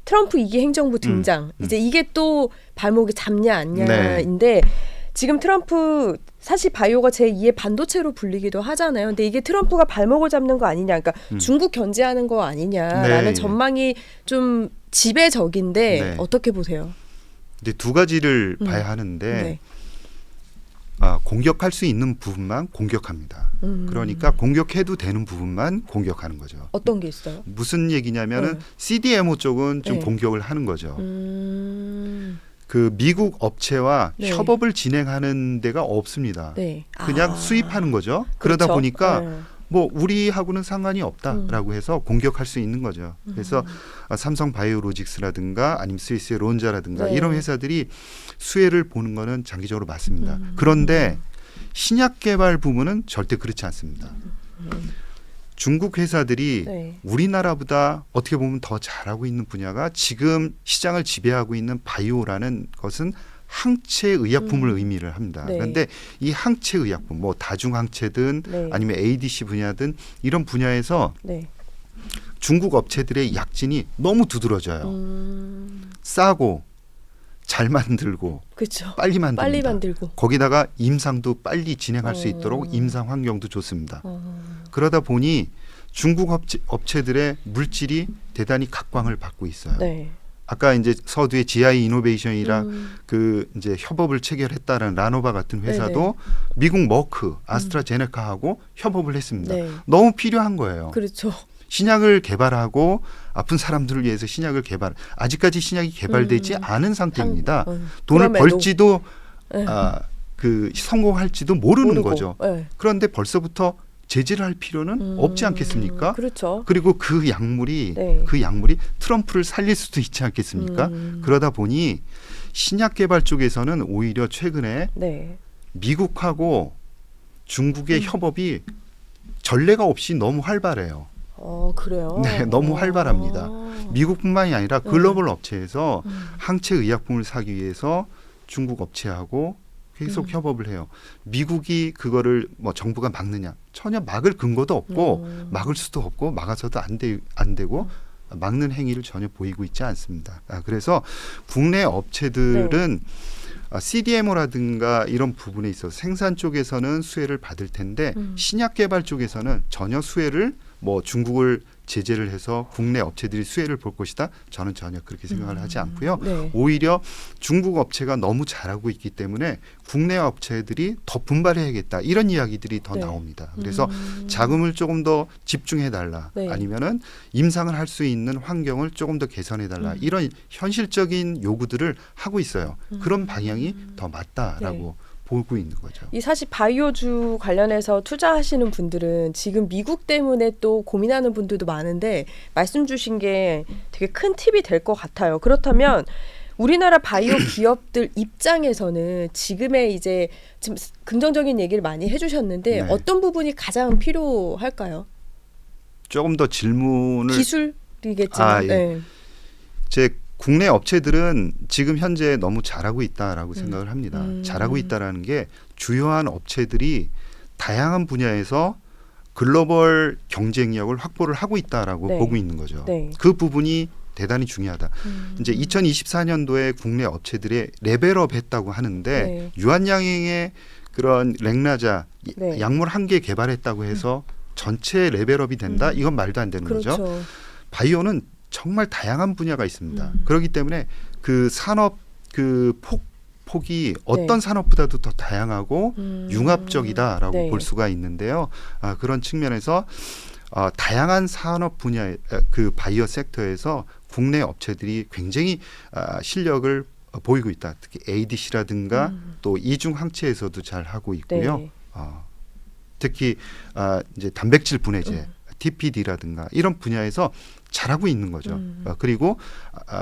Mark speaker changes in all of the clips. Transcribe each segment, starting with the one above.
Speaker 1: 트럼프 2기 행정부 등장. 이제 이게 또 발목이 잡냐 안냐인데 지금 트럼프 사실 바이오가 제2의 반도체로 불리기도 하잖아요. 근데 이게 트럼프가 발목을 잡는 거 아니냐. 그러니까 중국 견제하는 거 아니냐라는 전망이 좀 지배적인데 어떻게 보세요?
Speaker 2: 이제 두 가지를 봐야 하는데 공격할 수 있는 부분만 공격합니다. 그러니까 공격해도 되는 부분만 공격하는 거죠.
Speaker 1: 어떤 게 있어요?
Speaker 2: 무슨 얘기냐면은 CDMO 쪽은 좀 공격을 하는 거죠. 그 미국 업체와 협업을 진행하는 데가 없습니다. 그냥 수입하는 거죠. 그러다
Speaker 1: 그렇죠.
Speaker 2: 보니까 뭐 우리하고는 상관이 없다라고 해서 공격할 수 있는 거죠. 그래서 삼성 바이오로직스라든가 아니면 스위스의 론자라든가 이런 회사들이 수혜를 보는 거는 장기적으로 맞습니다. 그런데 신약 개발 부문은 절대 그렇지 않습니다. 중국 회사들이 우리나라보다 어떻게 보면 더 잘하고 있는 분야가 지금 시장을 지배하고 있는 바이오라는 것은 항체 의약품을 의미를 합니다. 그런데 이 항체 의약품, 뭐 다중항체든 아니면 ADC 분야든 이런 분야에서 중국 업체들의 약진이 너무 두드러져요. 싸고 잘 만들고
Speaker 1: 그쵸.
Speaker 2: 빨리 만듭니다.
Speaker 1: 빨리 만들고
Speaker 2: 거기다가 임상도 빨리 진행할 수 있도록 임상 환경도 좋습니다. 그러다 보니 중국 업체들의 물질이 대단히 각광을 받고 있어요. 아까 이제 서두에 GI 이노베이션이랑 그 이제 협업을 체결했다는 라노바 같은 회사도 미국 머크, 아스트라제네카하고 협업을 했습니다. 너무 필요한 거예요.
Speaker 1: 그렇죠.
Speaker 2: 신약을 개발하고 아픈 사람들을 위해서 신약을 아직까지 신약이 개발되지 않은 상태입니다. 돈을 벌지도 그 성공할지도 모르는 거죠. 그런데 벌써부터 제재를 할 필요는 없지 않겠습니까?
Speaker 1: 그렇죠.
Speaker 2: 그리고 그 약물이 트럼프를 살릴 수도 있지 않겠습니까? 그러다 보니 신약 개발 쪽에서는 오히려 최근에 미국하고 중국의 협업이 전례가 없이 너무 활발해요.
Speaker 1: 그래요?
Speaker 2: 네, 너무 활발합니다. 미국뿐만이 아니라 글로벌 업체에서 항체 의약품을 사기 위해서 중국 업체하고 계속 협업을 해요. 미국이 그거를 뭐 정부가 막느냐? 전혀 막을 근거도 없고 막을 수도 없고 막아서도 안 되고 막는 행위를 전혀 보이고 있지 않습니다. 그래서 국내 업체들은 CDMO라든가 이런 부분에 있어서 생산 쪽에서는 수혜를 받을 텐데 신약 개발 쪽에서는 전혀 수혜를 뭐 중국을 제재를 해서 국내 업체들이 수혜를 볼 것이다. 저는 전혀 그렇게 생각을 하지 않고요. 오히려 중국 업체가 너무 잘하고 있기 때문에 국내 업체들이 더 분발해야겠다. 이런 이야기들이 더 나옵니다. 그래서 자금을 조금 더 집중해달라. 아니면은 임상을 할 수 있는 환경을 조금 더 개선해달라. 이런 현실적인 요구들을 하고 있어요. 그런 방향이 더 맞다라고 보고 있는 거죠.
Speaker 1: 이 사실 바이오주 관련해서 투자하시는 분들은 지금 미국 때문에 또 고민하는 분들도 많은데 말씀 주신 게 되게 큰 팁이 될 것 같아요. 그렇다면 우리나라 바이오 기업들 입장에서는 지금의 이제 지금 긍정적인 얘기를 많이 해주셨는데 어떤 부분이 가장 필요할까요?
Speaker 2: 조금 더 질문을
Speaker 1: 기술이겠지만
Speaker 2: 제 국내 업체들은 지금 현재 너무 잘하고 있다라고 생각을 합니다. 잘하고 있다라는 게 주요한 업체들이 다양한 분야에서 글로벌 경쟁력을 확보를 하고 있다라고 보고 있는 거죠. 그 부분이 대단히 중요하다. 이제 2024년도에 국내 업체들의 레벨업 했다고 하는데 유한양행의 그런 렉나자 약물 한 개 개발했다고 해서 전체 레벨업이 된다? 이건 말도 안 되는 거죠. 바이오는 정말 다양한 분야가 있습니다. 그렇기 때문에 그 산업 그 폭이 어떤 산업보다도 더 다양하고 융합적이다라고 볼 수가 있는데요. 그런 측면에서 다양한 산업 분야의 그 바이오 섹터에서 국내 업체들이 굉장히 실력을 보이고 있다. 특히 ADC라든가 또 이중 항체에서도 잘 하고 있고요. 특히 이제 단백질 분해제 TPD라든가 이런 분야에서 잘하고 있는 거죠. 그리고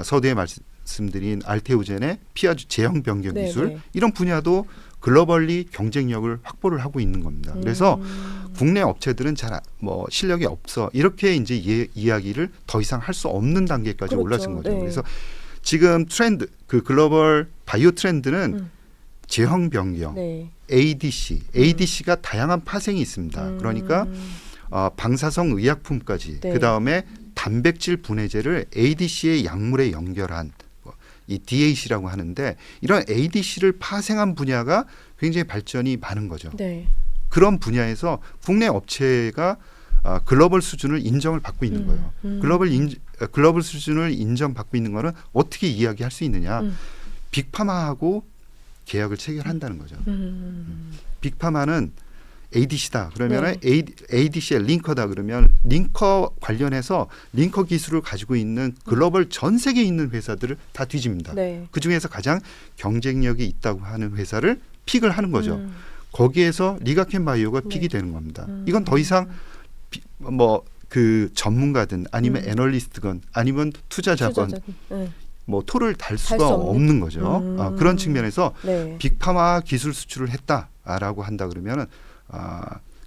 Speaker 2: 서두에 말씀드린 알테오젠의 피아주 제형 변경 기술 이런 분야도 글로벌리 경쟁력을 확보를 하고 있는 겁니다. 그래서 국내 업체들은 잘 뭐 실력이 없어 이렇게 이제 이야기를 더 이상 할 수 없는 단계까지 올라선 거죠. 그래서 지금 트렌드 그 글로벌 바이오 트렌드는 제형 변경, ADC가 다양한 파생이 있습니다. 그러니까 방사성 의약품까지 그 다음에 단백질 분해제를 ADC의 약물에 연결한 이 DAC라고 하는데 이런 ADC를 파생한 분야가 굉장히 발전이 많은 거죠.
Speaker 1: 네.
Speaker 2: 그런 분야에서 국내 업체가 글로벌 수준을 인정을 받고 있는 거예요. 글로벌 수준을 인정받고 있는 거는 어떻게 이야기할 수 있느냐. 빅파마하고 계약을 체결한다는 거죠. 빅파마는 ADC다. 그러면 ADC의 링커다. 그러면 링커 관련해서 링커 기술을 가지고 있는 글로벌 전 세계에 있는 회사들을 다 뒤집니다.
Speaker 1: 네.
Speaker 2: 그중에서 가장 경쟁력이 있다고 하는 회사를 픽을 하는 거죠. 거기에서 리가켄바이오가 픽이 되는 겁니다. 이건 더 이상 그 전문가든 아니면 애널리스트건 아니면 투자자건 뭐 토를 달 수가 없는 거죠. 그런 측면에서
Speaker 1: 네.
Speaker 2: 빅파마 기술 수출을 했다라고 한다 그러면은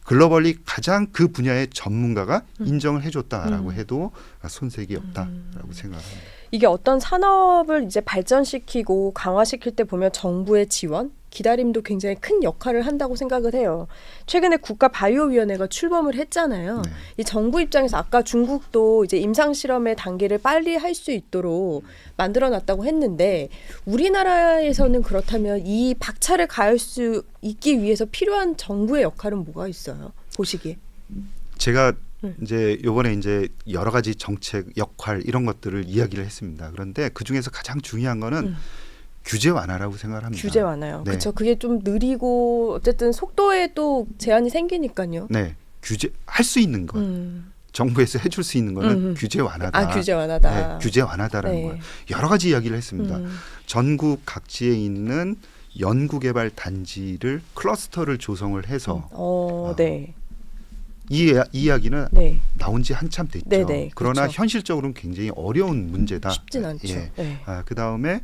Speaker 2: 글로벌리 가장 그 분야의 전문가가 인정을 해줬다라고 해도 손색이 없다라고 생각합니다.
Speaker 1: 이게 어떤 산업을 이제 발전시키고 강화시킬 때 보면 정부의 지원, 기다림도 굉장히 큰 역할을 한다고 생각을 해요. 최근에 국가바이오위원회가 출범을 했잖아요.
Speaker 2: 네.
Speaker 1: 이 정부 입장에서 아까 중국도 이제 임상실험의 단계를 빨리 할 수 있도록 만들어놨다고 했는데 우리나라에서는 그렇다면 이 박차를 가할 수 있기 위해서 필요한 정부의 역할은 뭐가 있어요? 보시기에.
Speaker 2: 제가 이제 요번에 이제 여러 가지 정책 역할 이런 것들을 이야기를 했습니다. 그런데 그 중에서 가장 중요한 거는 규제 완화라고 생각을 합니다.
Speaker 1: 규제 완화요.
Speaker 2: 네.
Speaker 1: 그렇죠. 그게 좀 느리고 어쨌든 속도에 또 제한이 생기니까요.
Speaker 2: 네, 규제 할 수 있는 것, 정부에서 해줄 수 있는 거는 규제 완화다.
Speaker 1: 규제 완화다.
Speaker 2: 네, 규제 완화다라는
Speaker 1: 네.
Speaker 2: 거예요. 여러 가지 이야기를 했습니다. 전국 각지에 있는 연구개발 단지를 클러스터를 조성을 해서
Speaker 1: 네.
Speaker 2: 이 이야기는
Speaker 1: 네.
Speaker 2: 나온 지 한참 됐죠.
Speaker 1: 네네,
Speaker 2: 그러나
Speaker 1: 그렇죠.
Speaker 2: 현실적으로는 굉장히 어려운 문제다.
Speaker 1: 쉽진 않죠.
Speaker 2: 예.
Speaker 1: 네.
Speaker 2: 그다음에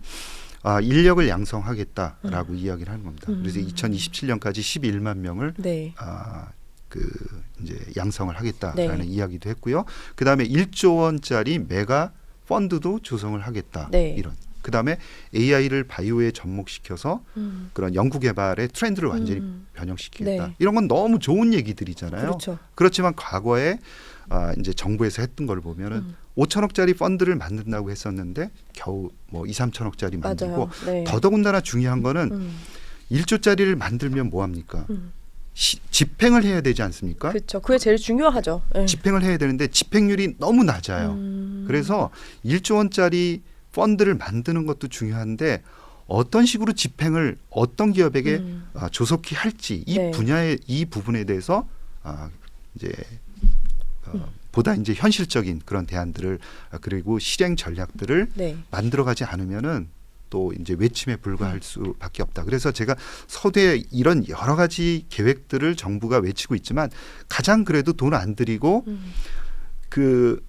Speaker 2: 인력을 양성하겠다라고 이야기를 하는 겁니다. 그래서 2027년까지 11만 명을
Speaker 1: 네.
Speaker 2: 이제 양성을 하겠다라는
Speaker 1: 네.
Speaker 2: 이야기도 했고요. 그다음에 1조 원짜리 메가 펀드도 조성을 하겠다.
Speaker 1: 네.
Speaker 2: 이런. 그다음에 AI를 바이오에 접목시켜서 그런 연구 개발의 트렌드를 완전히 변형시키겠다.
Speaker 1: 네.
Speaker 2: 이런 건 너무 좋은 얘기들이잖아요.
Speaker 1: 그렇죠.
Speaker 2: 그렇지만 과거에 이제 정부에서 했던 걸 보면은 5천억짜리 펀드를 만든다고 했었는데 겨우 뭐 2, 3천억짜리 만들고
Speaker 1: 맞아요. 네.
Speaker 2: 더더군다나 중요한 거는 1조짜리를 만들면 뭐 합니까? 집행을 해야 되지 않습니까?
Speaker 1: 그렇죠. 그게 제일 중요하죠. 네.
Speaker 2: 집행을 해야 되는데 집행률이 너무 낮아요. 그래서 1조 원짜리 펀드를 만드는 것도 중요한데 어떤 식으로 집행을 어떤 기업에게 조속히 할지 이
Speaker 1: 네.
Speaker 2: 분야의 이 부분에 대해서 이제 보다 이제 현실적인 그런 대안들을 그리고 실행 전략들을
Speaker 1: 네.
Speaker 2: 만들어가지 않으면은 또 이제 외침에 불과할 수밖에 없다. 그래서 제가 서두에 이런 여러 가지 계획들을 정부가 외치고 있지만 가장 그래도 돈 안 들이고 그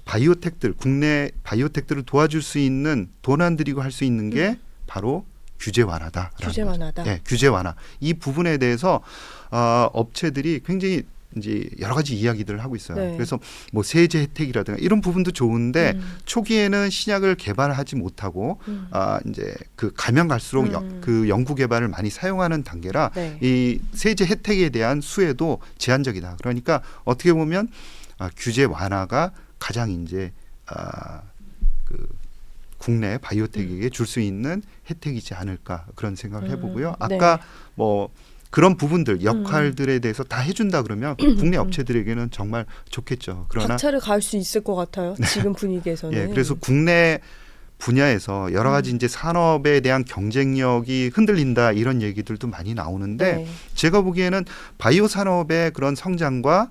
Speaker 2: 바이오텍들 국내 바이오텍들을 도와줄 수 있는 돈 안 들이고 할 수 있는 게 바로 규제 완화다.
Speaker 1: 규제 완화다.
Speaker 2: 네, 규제 완화. 이 부분에 대해서 업체들이 굉장히 이제 여러 가지 이야기들을 하고 있어요.
Speaker 1: 네.
Speaker 2: 그래서 뭐 세제 혜택이라든가 이런 부분도 좋은데 초기에는 신약을 개발하지 못하고 이제 그 가면 갈수록 그 연구 개발을 많이 사용하는 단계라
Speaker 1: 네.
Speaker 2: 이 세제 혜택에 대한 수혜도 제한적이다. 그러니까 어떻게 보면 규제 완화가 가장 이제 그 국내 바이오텍에게 줄 수 있는 혜택이지 않을까 그런 생각을 해보고요. 아까
Speaker 1: 네.
Speaker 2: 뭐 그런 부분들 역할들에 대해서 다 해준다 그러면 국내 업체들에게는 정말 좋겠죠. 그러나
Speaker 1: 박차를 가할 수 있을 것 같아요. 지금 분위기에서는.
Speaker 2: 예, 그래서 국내 분야에서 여러 가지 이제 산업에 대한 경쟁력이 흔들린다 이런 얘기들도 많이 나오는데
Speaker 1: 네.
Speaker 2: 제가 보기에는 바이오 산업의 그런 성장과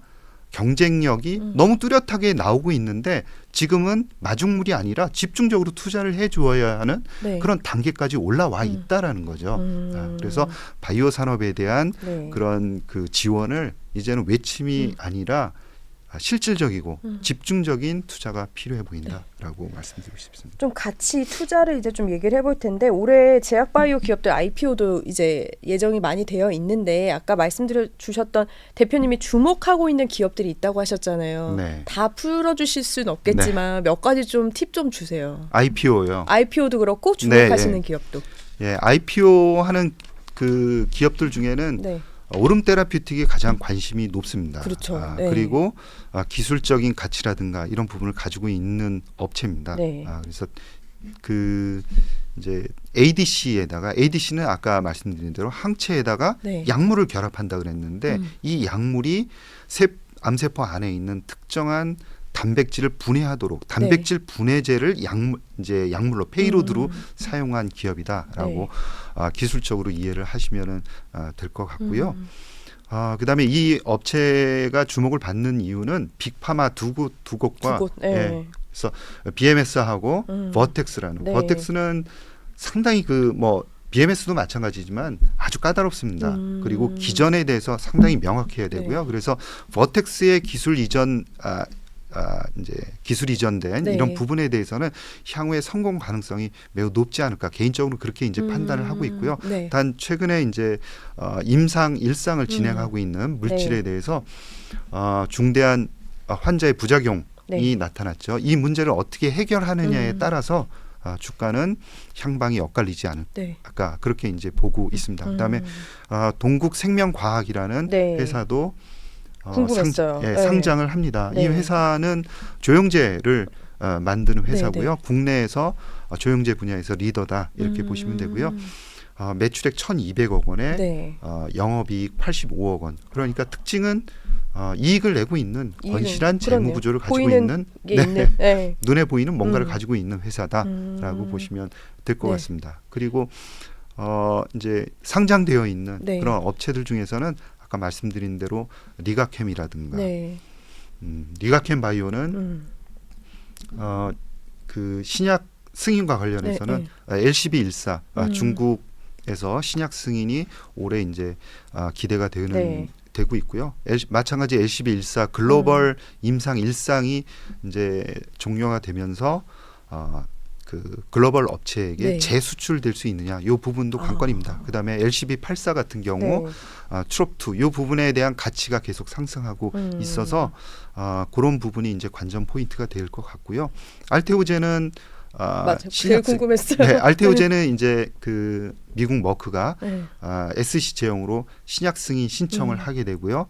Speaker 2: 경쟁력이 너무 뚜렷하게 나오고 있는데 지금은 마중물이 아니라 집중적으로 투자를 해주어야 하는
Speaker 1: 네.
Speaker 2: 그런 단계까지 올라와 있다라는 거죠. 그래서 바이오 산업에 대한
Speaker 1: 네.
Speaker 2: 그런 그 지원을 이제는 외침이 아니라 실질적이고 집중적인 투자가 필요해 보인다라고 말씀드리고 싶습니다.
Speaker 1: 좀 같이 투자를 이제 좀 얘기를 해볼 텐데 올해 제약바이오 기업들 IPO도 이제 예정이 많이 되어 있는데 아까 말씀드려 주셨던 대표님이 주목하고 있는 기업들이 있다고 하셨잖아요.
Speaker 2: 네.
Speaker 1: 다 풀어주실 수는 없겠지만 몇 가지 좀 팁 좀 주세요.
Speaker 2: IPO요.
Speaker 1: IPO도 그렇고 주목하시는
Speaker 2: 네, 예.
Speaker 1: 기업도.
Speaker 2: 예, IPO 하는 그 기업들 중에는
Speaker 1: 네.
Speaker 2: 오름 테라퓨틱이 가장 관심이 높습니다.
Speaker 1: 그렇죠. 네.
Speaker 2: 그리고 기술적인 가치라든가 이런 부분을 가지고 있는 업체입니다.
Speaker 1: 네.
Speaker 2: 그래서 그 이제 ADC는 아까 말씀드린 대로 항체에다가
Speaker 1: 네.
Speaker 2: 약물을 결합한다 그랬는데 이 약물이 암세포 안에 있는 특정한 단백질을 분해하도록 단백질 분해제를 약물로 페이로드로 사용한 기업이다라고 기술적으로 이해를 하시면은 될 것 같고요. 그다음에 이 업체가 주목을 받는 이유는 빅파마 두 곳과
Speaker 1: 네.
Speaker 2: 그래서 BMS하고 버텍스라는
Speaker 1: 네.
Speaker 2: 버텍스는 상당히 BMS도 마찬가지지만 아주 까다롭습니다. 그리고 기전에 대해서 상당히 명확해야 되고요.
Speaker 1: 네.
Speaker 2: 그래서 버텍스의 기술 이전 이제 기술 이전된
Speaker 1: 네.
Speaker 2: 이런 부분에 대해서는 향후의 성공 가능성이 매우 높지 않을까 개인적으로 그렇게 이제 판단을 하고 있고요.
Speaker 1: 네.
Speaker 2: 단 최근에 이제 임상 1상을 진행하고 있는 물질에
Speaker 1: 네.
Speaker 2: 대해서 중대한 환자의 부작용이
Speaker 1: 네.
Speaker 2: 나타났죠. 이 문제를 어떻게 해결하느냐에 따라서 주가는 향방이 엇갈리지 않을까
Speaker 1: 네.
Speaker 2: 그렇게 이제 보고 있습니다. 그다음에 동국생명과학이라는
Speaker 1: 네.
Speaker 2: 회사도
Speaker 1: 궁금했어요. 네.
Speaker 2: 상장을 합니다.
Speaker 1: 네.
Speaker 2: 이 회사는 조영제를 만드는 회사고요.
Speaker 1: 네, 네.
Speaker 2: 국내에서 조영제 분야에서 리더다 이렇게 보시면 되고요. 매출액 1,200억 원에
Speaker 1: 네.
Speaker 2: 영업이익 85억 원. 그러니까 특징은 이익을 내고 있는 건실한 재무
Speaker 1: 그러네요.
Speaker 2: 구조를 가지고
Speaker 1: 보이는
Speaker 2: 있는
Speaker 1: 게 있는. 네.
Speaker 2: 눈에 보이는 뭔가를 가지고 있는 회사다라고 보시면 될 것
Speaker 1: 네.
Speaker 2: 같습니다. 그리고 이제 상장되어 있는
Speaker 1: 네.
Speaker 2: 그런 업체들 중에서는 아까 말씀드린 대로 리가캠이라든가
Speaker 1: 네.
Speaker 2: 리가캠 바이오는 그 신약 승인과 관련해서는 LCB14 중국에서 신약 승인이 올해 이제 기대가 되고 있고요. 마찬가지 LCB14 글로벌 임상 1상이 이제 종료가 되면서 그 글로벌 업체에게
Speaker 1: 네.
Speaker 2: 재수출될 수 있느냐 이 부분도 관건입니다. 그다음에 LCB84 같은 경우
Speaker 1: 네.
Speaker 2: 트롭2 이 부분에 대한 가치가 계속 상승하고 있어서 그런 부분이 이제 관전 포인트가 될 것 같고요. 알테오제는
Speaker 1: 맞아요. 제일 궁금했어요.
Speaker 2: 네, 알테오제는 이제 그 미국 머크가
Speaker 1: 네.
Speaker 2: SC 제형으로 신약 승인 신청을 하게 되고요.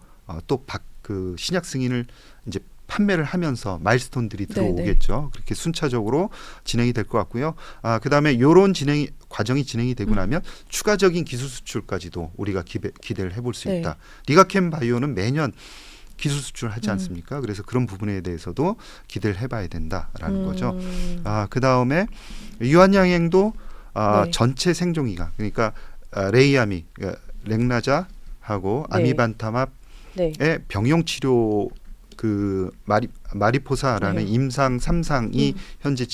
Speaker 2: 또 그 신약 승인을 이제 판매를 하면서 마일스톤들이 들어오겠죠. 그렇게 순차적으로 진행이 될 것 같고요. 그다음에 이런 과정이 진행이 되고 나면 추가적인 기술 수출까지도 우리가 기대를 해볼 수 있다. 리가캠 바이오는 매년 기술 수출하지 않습니까? 그래서 그런 부분에 대해서도 기대를 해봐야 된다라는 거죠. 그다음에 유한양행도
Speaker 1: 네.
Speaker 2: 전체 생존기간 그러니까 레이아미, 렉나자하고
Speaker 1: 네.
Speaker 2: 아미반타맙의 병용 치료 그 마리포사라는
Speaker 1: 네.
Speaker 2: 임상 3상이 현재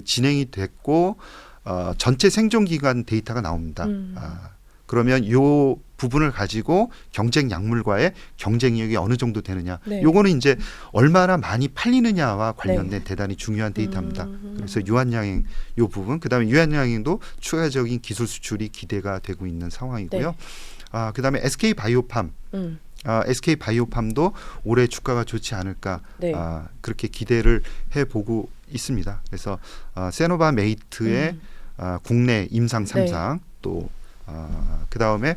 Speaker 2: 진행이 됐고 전체 생존 기간 데이터가 나옵니다. 그러면 요 부분을 가지고 경쟁 약물과의 경쟁력이 어느 정도 되느냐. 요거는 이제 얼마나 많이 팔리느냐와 관련된 대단히 중요한 데이터입니다. 그래서 유한양행 요 부분 그다음에 유한양행도 추가적인 기술 수출이 기대가 되고 있는 상황이고요. 그다음에 SK 바이오팜 SK 바이오팜도 올해 주가가 좋지 않을까 그렇게 기대를 해보고 있습니다. 그래서 세노바메이트의 국내 임상 3상 또 그다음에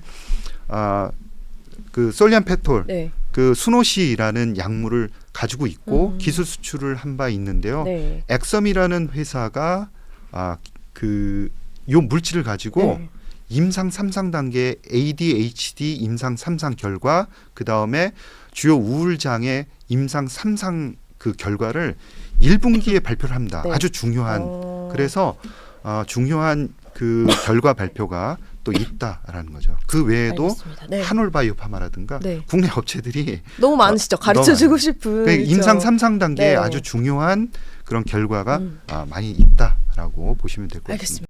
Speaker 2: 그 솔리안페톨 그 수노시라는 약물을 가지고 있고 기술 수출을 한 바 있는데요. 엑섬이라는 회사가 그 요 물질을 가지고 임상 3상 단계 ADHD 임상 3상 결과 그다음에 주요 우울장애 임상 3상 그 결과를 1분기에 발표를 합니다. 아주 중요한 그래서 중요한 그 결과 발표가 또 있다라는 거죠. 그 외에도 한올바이오파마라든가 국내 업체들이
Speaker 1: 너무 많으시죠. 가르쳐주고 싶은
Speaker 2: 그러니까 임상 3상 단계에 아주 중요한 그런 결과가 많이 있다라고 보시면 될 것 같습니다.